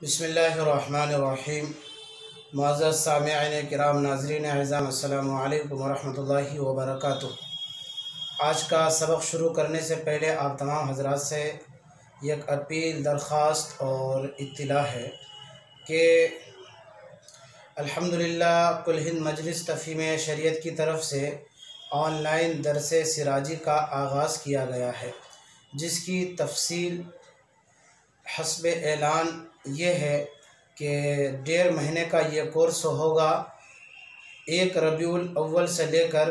बिस्मिल्लाहिर्रहमानिर्रहीम। मुअज़्ज़ज़ सामिईन किराम नाज़रीन अज़ीज़, अस्सलामु अलैकुम वरहमतुल्लाहि वबरकातुहू। आज का सबक शुरू करने से पहले आप तमाम हज़रात से एक अपील, दरख्वास्त और इत्तिला है कि अल्हम्दुलिल्लाह कुल हिंद मजलिस तफ़हीम शरीयत की तरफ से ऑनलाइन darse सिराजी का आगाज़ किया गया है, जिसकी तफसील हस्ब ऐलान ये है कि 1.5 महीने का ये कोर्स होगा। 1 रबीउ अलावल से लेकर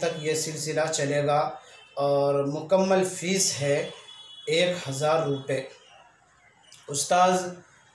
तक ये सिलसिला चलेगा और मुकम्मल फ़ीस है 1000 रुपये। ustaz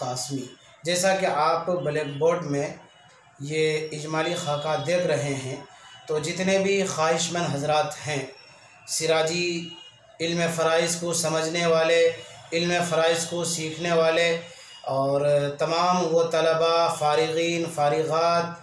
कासमी, जैसा कि आप ब्लैक बोर्ड में ये इजमाली खाका देख रहे हैं, तो जितने भी ख्वाहिशमंद हज़रात हैं, सिराजी इल्म फ़राइज़ को समझने वाले, इल्म फ़राइज़ को सीखने वाले और तमाम वो तलबा, फॉरग़ीन, फॉरग़ात,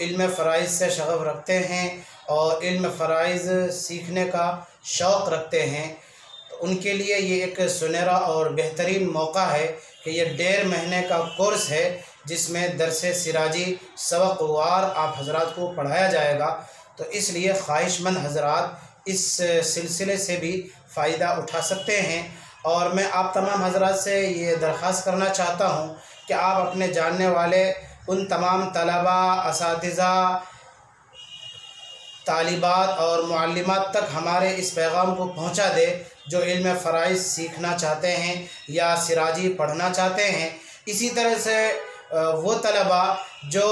इल्म फ़राइज़ से शग़फ़ रखते हैं और इल्म फ़राइज़ सीखने का शौक़ रखते हैं, तो उनके लिए ये एक सुनहरा और बेहतरीन मौका है कि ये 1.5 महीने का कोर्स है, जिसमें darse सिराजी सबक़वार आप हज़रात को पढ़ाया जाएगा। तो इसलिए ख्वाहिशमंद हज़रात इस सिलसिले से भी फ़ायदा उठा सकते हैं। और मैं आप तमाम हज़रात से ये दरख्वास्त करना चाहता हूँ कि आप अपने जानने वाले उन तमाम तलबा, असातिज़ा, तालिबात और मुअल्लिमात तक हमारे इस पैगाम को पहुँचा दे जो इल्म फ़राइज़ सीखना चाहते हैं या सिराजी पढ़ना चाहते हैं। इसी तरह से वो तलबा जो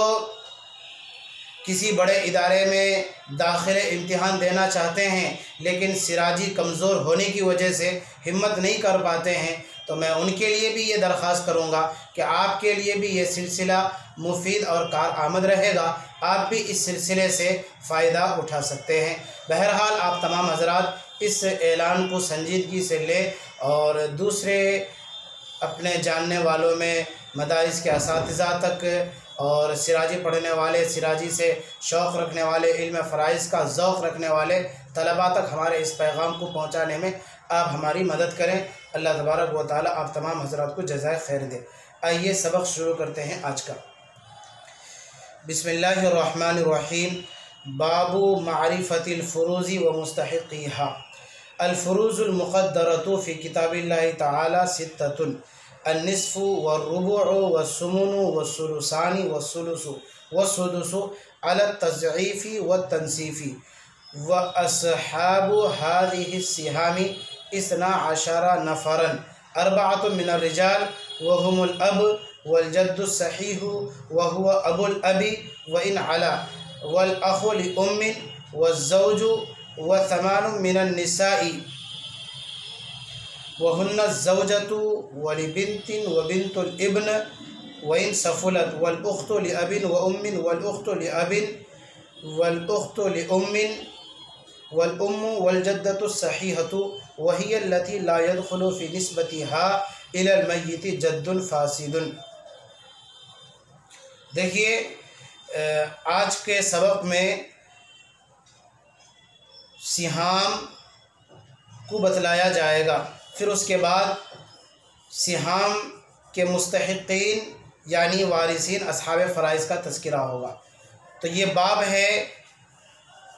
किसी बड़े इदारे में दाखिले इम्तिहान देना चाहते हैं लेकिन सिराजी कमज़ोर होने की वजह से हिम्मत नहीं कर पाते हैं, तो मैं उनके लिए भी ये दरख्वास्त करूँगा कि आपके लिए भी ये सिलसिला मुफीद और कारआमद रहेगा। आप भी इस सिलसिले से फ़ायदा उठा सकते हैं। बहरहाल आप तमाम हज़रात इस ऐलान को संजीदगी से लें और दूसरे अपने जानने वालों में मदारिस के असातिज़ा तक और सिराजी पढ़ने वाले, सिराजी से शौक़ रखने वाले, इल्म फ़राइज़ का ज़ौक़ रखने वाले तलबा तक हमारे इस पैगाम को पहुँचाने में आप हमारी मदद करें। अल्लाह तबारक व तआला आप तमाम हज़रात को जज़ाए खैर दे। आइए सबक शुरू करते हैं आज का। बिस्मिल्लाहिर्रहमानिर्रहीम। बाबु मारिफ़तिल फ़ुरूज़ि व मुस्तहिक़िहा। अल फ़ुरूज़ुल मुक़द्दरतु फ़ी किताबिल्लाहि तआला सित्ततुन अन्निस्फ़ु वर्रुबुअु वस्सुमुनु वस्सुलुसानि वस्सुलुसु वस्सुदुसु अलतज़्इफ़ि वत्तंसीफ़ि व अस्हाबु हाज़िहि सिहामी 12 नफ़रन अर्बअतुन मिनर रिजाल व हुमुल अब वल जद्दु सहीहु व हुवा अबुल अबी व इन अला वल अख़ु लि उम्मिन व ज़ौजु व 8 मिनन निसाई वहुन्ना ज़ौजतु वलि बिन्तिन व बिन्तुल इब्न व इन सफ़ुलत वल उख़्तु लि अबिन व उम्मिन वल उख़्तु लि अबिन वल उख़्तु लि उम्मिन वल उम्मु वल जद्दतु सहीहतु व हिय अल्लती ला यदख़ुलु फ़ी निस्बतिहा इलल मय्यिति जद्दुन फ़ासिदुन। देखिए, आज के सबक में सहाम को बतलाया जाएगा, फिर उसके बाद सहाम के मुस्तहिक़ीन यानी वारिसीन असहाब फ़राइज़ का तज़किरा होगा। तो ये बाब है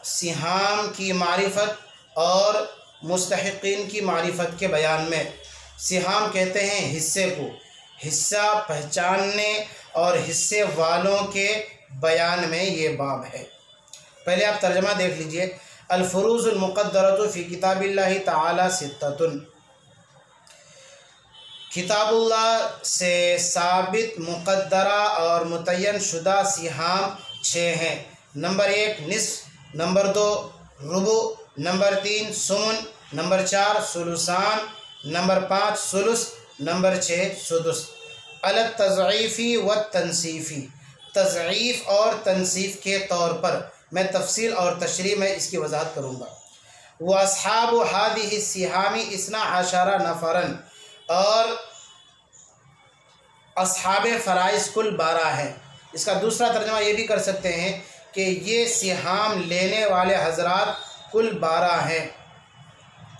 सहाम की मारिफत और मुस्तहिक़ीन की मारिफत के बयान में। सहाम कहते हैं हिस्से को, हिस्सा पहचानने और हिस्से वालों के बयान में ये बाब है। पहले आप तर्जमा देख लीजिए। अल फ़ुरूज़ुल मुक़द्दरतु फ़ी किताबिल्लाहि तआला सित्ततुन। किताबुल्लाह से साबित मुक़द्दरा और मुतय्यन शुदा सहाम 6 हैं। नंबर 1 निस्फ़, नंबर 2 रुबु, नंबर 3 सुमुन, नंबर 4 सुलुसान, नंबर 5 सुलुस, नंबर 6 सुदुस। अलतज़्इफ़ी वत्तंसीफ़ी, तज़ईफ़ और तनसीफ़ के तौर पर मैं तफसील और तशरीह में इसकी वजाहत करूँगा। व अस्हाबु हाज़िहि सिहामी 12 नफ़रन, और अस्हाबे फ़राइज़ कुल 12 हैं। इसका दूसरा तर्जुमा ये भी कर सकते हैं कि ये सिहाम लेने वाले हज़रात कुल 12 हैं।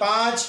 5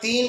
3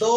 2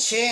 6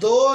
2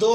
2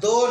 2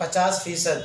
50%،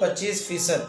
25%،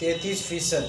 33%،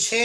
6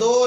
2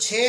6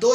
2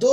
2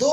2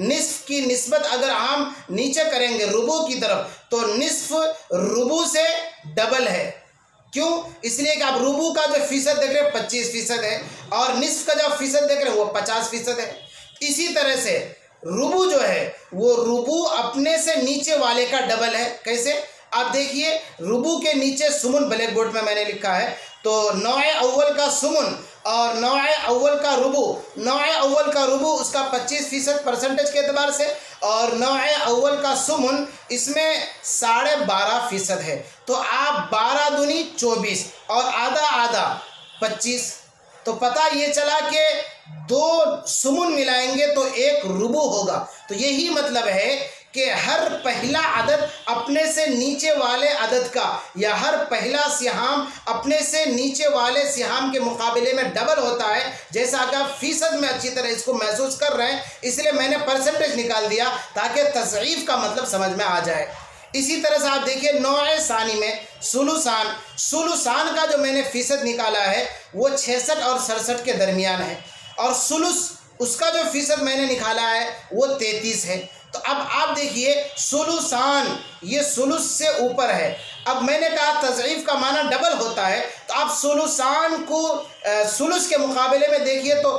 निस्फ की निस्बत अगर हम नीचे करेंगे रुबू की तरफ तो निस्फ रुबू से डबल है। क्यों? इसलिए कि आप रुबू का जो फीसद देख रहे हैं 25% है और निस्फ का जो फीसद देख रहे हैं वो 50% है। इसी तरह से रुबू जो है वो रुबू अपने से नीचे वाले का डबल है। कैसे? आप देखिए, रुबू के नीचे सुमुन ब्लैक बोर्ड में मैंने लिखा है, तो नौए अव्वल का सुमुन और नौए अव्वल का रुबू, नौए अव्वल का रुबू उसका 25% परसेंटेज के एतबार से और नौए अव्वल का सुमुन इसमें 12.5% है। तो आप 12 दूनी 24 और आधा आधा 25, तो पता ये चला कि 2 सुमुन मिलाएंगे तो 1 रुबू होगा। तो यही मतलब है कि हर पहला अदद अपने से नीचे वाले अदद का या हर पहला सिहाम अपने से नीचे वाले सिहाम के मुकाबले में डबल होता है। जैसा कि आप फीसद में अच्छी तरह इसको महसूस कर रहे हैं, इसलिए मैंने परसेंटेज निकाल दिया ताकि तज़ईफ का मतलब समझ में आ जाए। इसी तरह से आप देखिए नौए सानी में सुलुसान, सुलुसान का जो मैंने फीसद निकाला है वो 66 और 67 के दरमियान है और सुलुस उसका जो फीसद मैंने निकाला है वो 33 है। तो अब आप देखिए सुलुसान ये सुलुस से ऊपर है। अब मैंने कहा तज़ईफ का माना डबल होता है, तो आप सुलुसान को सुलुस के मुकाबले में देखिए तो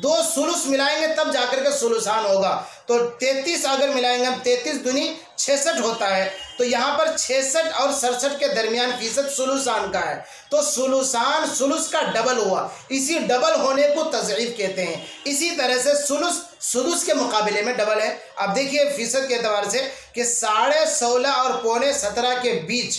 2 सुलुस मिलाएंगे तब जाकर के सुलुसान होगा। तो 33 अगर मिलाएंगे हम 33 दूनी 66 होता है, तो यहाँ पर 66 और 67 के दरमियान फीसद सुलुसान का है। तो सुलुसान सुलुस का डबल हुआ, इसी डबल होने को तज़ईफ कहते हैं। इसी तरह से सुलुस सुदुस के मुकाबले में डबल है। अब देखिए फीसद के एतबार से कि 16.5 और 17.25 के बीच,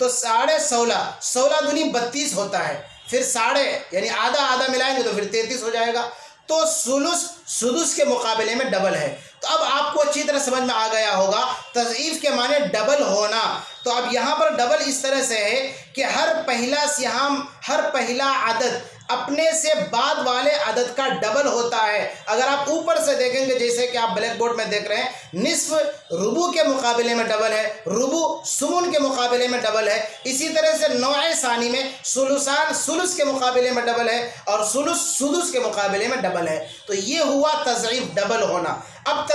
तो 16.5 16 दूनी 32 होता है, फिर साढ़े यानी आधा आधा मिलाएंगे तो फिर 33 हो जाएगा। तो सुलुस सुदुस के मुकाबले में डबल है। तो अब आपको अच्छी तरह समझ में आ गया होगा तज़ईफ के माने डबल होना। तो अब यहाँ पर डबल इस तरह से है कि हर पहला सिहाम, हर पहला अदद अपने से बाद वाले अदद का डबल होता है। अगर आप ऊपर से देखेंगे जैसे कि आप ब्लैक बोर्ड में देख रहे हैं, निस्फ रुबू के मुकाबले में डबल है, रुबू सुमुन के मुकाबले में डबल है। इसी तरह से नौए सानी में सुलुसान सुलुस के मुकाबले में डबल है और सुलुस सुदुस के मुकाबले में डबल है। तो ये हुआ तज़ईफ डबल होना। अब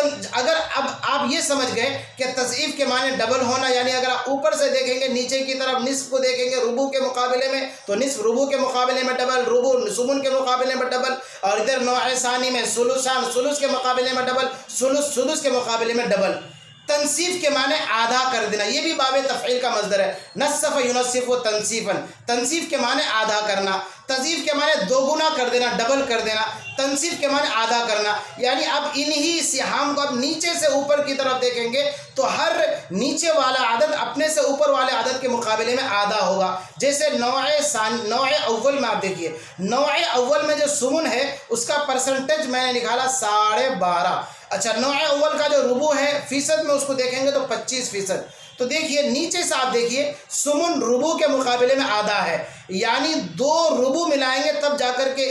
आप ये समझ गए कि तज़ईफ के माने डबल होना, यानी अगर आप ऊपर से देखेंगे नीचे की तरफ निस्फ को देखेंगे रुबू के मुकाबले में तो निस्फ रुबू के मुकाबले में डबल, रुबू सुमुन के मुकाबले में डबल, और इधर नौए सानी में सुलुसान सुलुस के मुकाबले में डबल, सुलुस सुदुस के मुकाबले में डबल। तनसीफ के माने आधा कर देना, ये भी बाबे तफ़ईल का मज़दर है। नस्फ़ युनस्सिफ़ु तनसीफ़न, तनसीफ के माने आधा करना, तज़ईफ़ के माने दोगुना कर देना, डबल कर देना, तनसीफ के माने आधा करना। यानी अब इन्हीं सिहाम को अब नीचे से ऊपर की तरफ देखेंगे तो हर नीचे वाला अदद अपने से ऊपर वाले अदद के मुकाबले में आधा होगा। जैसे नौए अव्वल में आप देखिए, नौए अव्वल में जो सुमुन है उसका परसेंटेज मैंने निकाला 12.5। अच्छा, नौए अव्वल का जो रुबू है फीसद में उसको देखेंगे तो 25%। तो देखिए नीचे से आप देखिए सुमुन रुबू के मुकाबले में आधा है, यानी 2 रुबू मिलाएंगे तब जाकर के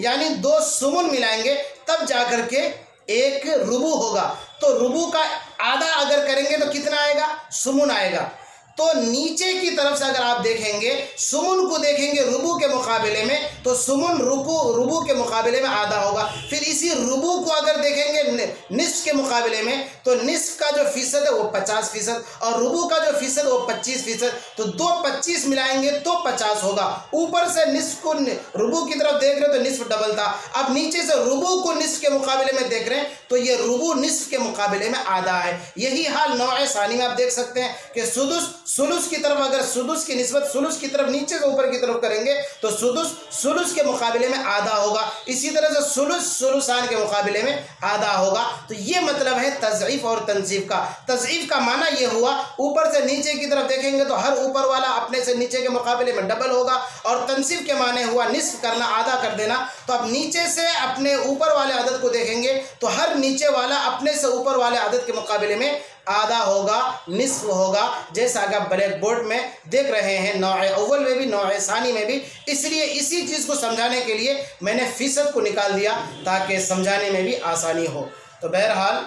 यानी 2 सुमुन मिलाएंगे तब जाकर के 1 रुबू होगा। तो रुबू का आधा अगर करेंगे तो कितना आएगा? सुमुन आएगा। तो नीचे की तरफ से अगर आप देखेंगे सुमुन को देखेंगे रुबू के मुकाबले में तो सुमुन रुबू के मुकाबले में आधा होगा। फिर इसी रुबू को अगर देखेंगे निस्फ के मुकाबले में तो निस्फ का जो फीसद है वो 50% और रुबू का जो फीसद वो 25%। तो 2 25 मिलाएंगे तो 50 होगा। ऊपर से निस्फ को रुबू की तरफ देख रहे हो तो निस्फ डबल था, अब नीचे से रुबू को निस्फ के मुकाबले में देख रहे हैं तो ये रुबू निस्फ के मुकाबले में आधा है। यही हाल नौए सानी में आप देख सकते हैं कि सुदुस सुलुस की तरफ, अगर सुदुस की निस्बत सुलुस की तरफ नीचे से ऊपर की तरफ करेंगे तो सुदुस सुलुस के मुकाबले में आधा होगा। इसी तरह से सुलुस सुलुसान के मुकाबले में आधा होगा। तो ये मतलब है तज़ईफ और तनसीफ का। तज़ईफ का माना ये हुआ ऊपर से नीचे की तरफ देखेंगे तो हर ऊपर वाला अपने से नीचे के मुकाबले में डबल होगा, और तनसीफ के माने हुआ निस्फ करना, आधा कर देना। तो अब नीचे से अपने ऊपर वाले अदद को देखेंगे तो हर नीचे वाला अपने से ऊपर वाले अदद के मुकाबले में आधा होगा, निस्फ होगा, जैसा कि आप ब्लैक बोर्ड में देख रहे हैं नौए अव्वल में भी नौए सानी में भी। इसलिए इसी चीज़ को समझाने के लिए मैंने फीसद को निकाल दिया ताकि समझाने में भी आसानी हो। तो बहरहाल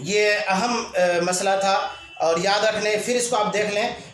ये अहम मसला था और याद रखने, फिर इसको आप देख लें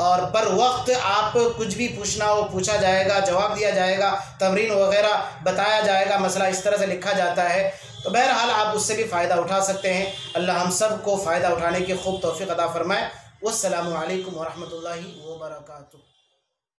और बर वक्त आप कुछ भी पूछना हो पूछा जाएगा, जवाब दिया जाएगा, तमरीन वगैरह बताया जाएगा, मसला इस तरह से लिखा जाता है। तो बहरहाल आप उससे भी फ़ायदा उठा सकते हैं। अल्लाह हम सब को फ़ायदा उठाने की खूब तौफीक अता फ़रमाए। वस्सलामु अलैकुम वरहमतुल्लाहि वबरकातुहू।